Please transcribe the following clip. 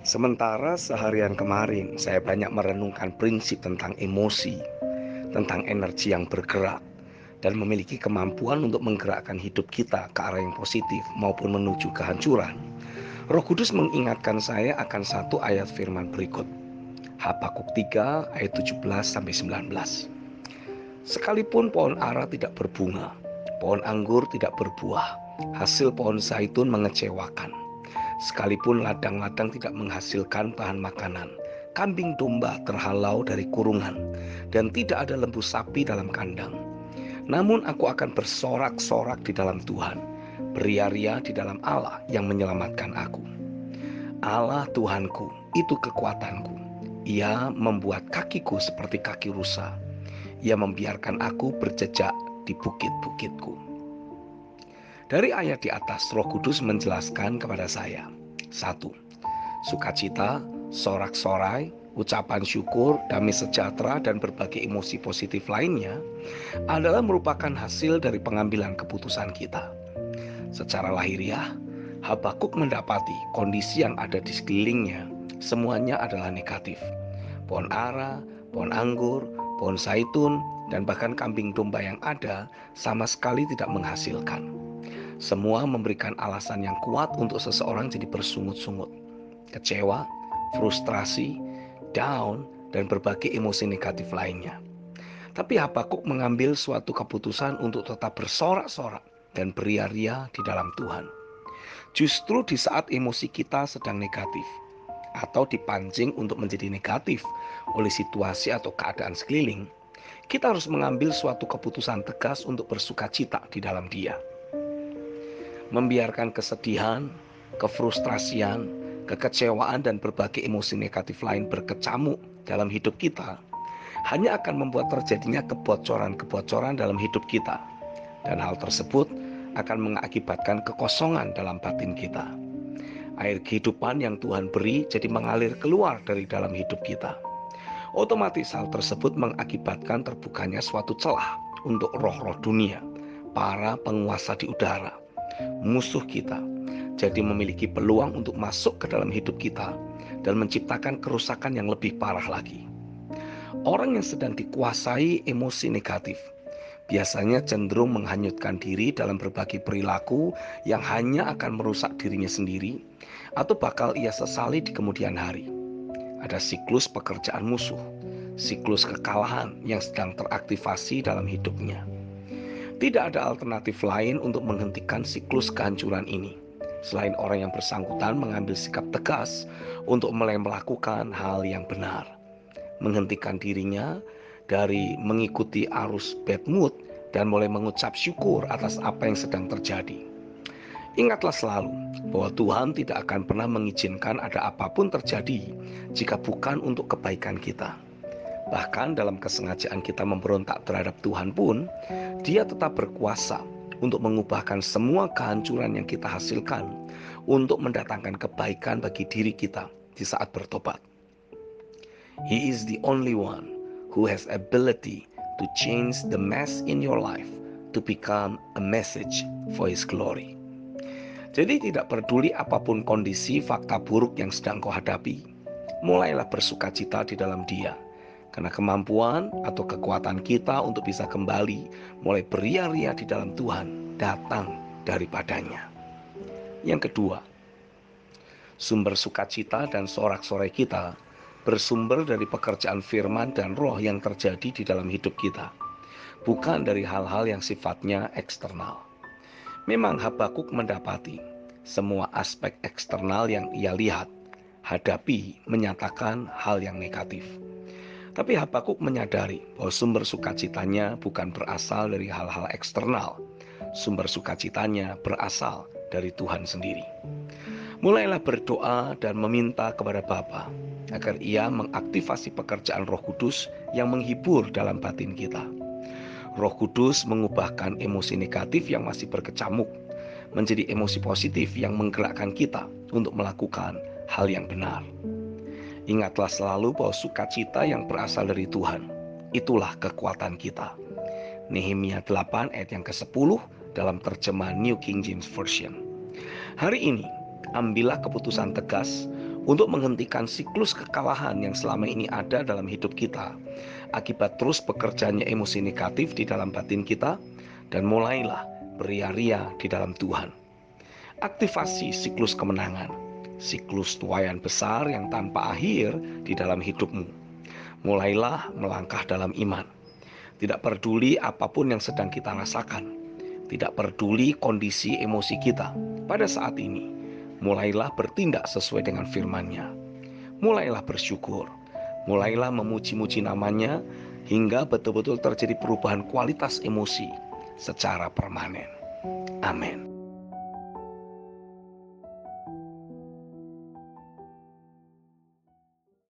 Sementara seharian kemarin saya banyak merenungkan prinsip tentang emosi, tentang energi yang bergerak, dan memiliki kemampuan untuk menggerakkan hidup kita ke arah yang positif maupun menuju kehancuran. Roh Kudus mengingatkan saya akan satu ayat firman berikut. Habakuk 3 ayat 17-19. Sekalipun pohon ara tidak berbunga, pohon anggur tidak berbuah, hasil pohon zaitun mengecewakan. Sekalipun ladang-ladang tidak menghasilkan bahan makanan, kambing domba terhalau dari kurungan, dan tidak ada lembu sapi dalam kandang. Namun aku akan bersorak-sorak di dalam Tuhan, beria-ria di dalam Allah yang menyelamatkan aku. Allah Tuhanku, itu kekuatanku. Ia membuat kakiku seperti kaki rusa. Ia membiarkan aku berjejak di bukit-bukitku. Dari ayat di atas, Roh Kudus menjelaskan kepada saya. 1. Sukacita, sorak-sorai, ucapan syukur, damai sejahtera, dan berbagai emosi positif lainnya adalah merupakan hasil dari pengambilan keputusan kita. Secara lahiriah, Habakuk mendapati kondisi yang ada di sekelilingnya semuanya adalah negatif. Pohon ara, pohon anggur, pohon zaitun, dan bahkan kambing domba yang ada sama sekali tidak menghasilkan. Semua memberikan alasan yang kuat untuk seseorang jadi bersungut-sungut, kecewa, frustrasi, down, dan berbagai emosi negatif lainnya. Tapi Habakuk mengambil suatu keputusan untuk tetap bersorak-sorak dan beria-ria di dalam Tuhan. Justru di saat emosi kita sedang negatif atau dipancing untuk menjadi negatif oleh situasi atau keadaan sekeliling, kita harus mengambil suatu keputusan tegas untuk bersukacita di dalam Dia. Membiarkan kesedihan, kefrustrasian, kekecewaan, dan berbagai emosi negatif lain berkecamuk dalam hidup kita hanya akan membuat terjadinya kebocoran-kebocoran dalam hidup kita, dan hal tersebut akan mengakibatkan kekosongan dalam batin kita. Air kehidupan yang Tuhan beri jadi mengalir keluar dari dalam hidup kita. Otomatis hal tersebut mengakibatkan terbukanya suatu celah untuk roh-roh dunia, para penguasa di udara, musuh kita, jadi memiliki peluang untuk masuk ke dalam hidup kita dan menciptakan kerusakan yang lebih parah lagi. Orang yang sedang dikuasai emosi negatif biasanya cenderung menghanyutkan diri dalam berbagai perilaku yang hanya akan merusak dirinya sendiri atau bakal ia sesali di kemudian hari. Ada siklus pekerjaan musuh, siklus kekalahan yang sedang teraktivasi dalam hidupnya. Tidak ada alternatif lain untuk menghentikan siklus kehancuran ini selain orang yang bersangkutan mengambil sikap tegas untuk mulai melakukan hal yang benar, menghentikan dirinya dari mengikuti arus bad mood dan mulai mengucap syukur atas apa yang sedang terjadi. Ingatlah selalu bahwa Tuhan tidak akan pernah mengizinkan ada apapun terjadi jika bukan untuk kebaikan kita. Bahkan dalam kesengajaan kita memberontak terhadap Tuhan pun, Dia tetap berkuasa untuk mengubahkan semua kehancuran yang kita hasilkan untuk mendatangkan kebaikan bagi diri kita di saat bertobat. He is the only one who has ability to change the mess in your life to become a message for His glory. Jadi tidak peduli apapun kondisi fakta buruk yang sedang kau hadapi, mulailah bersukacita di dalam Dia. Karena kemampuan atau kekuatan kita untuk bisa kembali mulai beria-ria di dalam Tuhan datang daripadanya. Yang kedua, sumber sukacita dan sorak-sorai kita bersumber dari pekerjaan firman dan roh yang terjadi di dalam hidup kita, bukan dari hal-hal yang sifatnya eksternal. Memang Habakuk mendapati semua aspek eksternal yang ia lihat, hadapi, menyatakan hal yang negatif. Tapi Habakuk menyadari bahwa sumber sukacitanya bukan berasal dari hal-hal eksternal. Sumber sukacitanya berasal dari Tuhan sendiri. Mulailah berdoa dan meminta kepada Bapa agar Ia mengaktifasi pekerjaan Roh Kudus yang menghibur dalam batin kita. Roh Kudus mengubahkan emosi negatif yang masih berkecamuk menjadi emosi positif yang menggerakkan kita untuk melakukan hal yang benar. Ingatlah selalu bahwa sukacita yang berasal dari Tuhan, itulah kekuatan kita. Nehemia 8 ayat yang ke-10 dalam terjemahan New King James Version. Hari ini, ambillah keputusan tegas untuk menghentikan siklus kekalahan yang selama ini ada dalam hidup kita akibat terus bekerjanya emosi negatif di dalam batin kita, dan mulailah beria-ria di dalam Tuhan. Aktivasi siklus kemenangan, siklus tuaian besar yang tanpa akhir di dalam hidupmu. Mulailah melangkah dalam iman. Tidak peduli apapun yang sedang kita rasakan, tidak peduli kondisi emosi kita pada saat ini, mulailah bertindak sesuai dengan firman-Nya. Mulailah bersyukur, mulailah memuji-muji namanya, hingga betul-betul terjadi perubahan kualitas emosi secara permanen. Amin.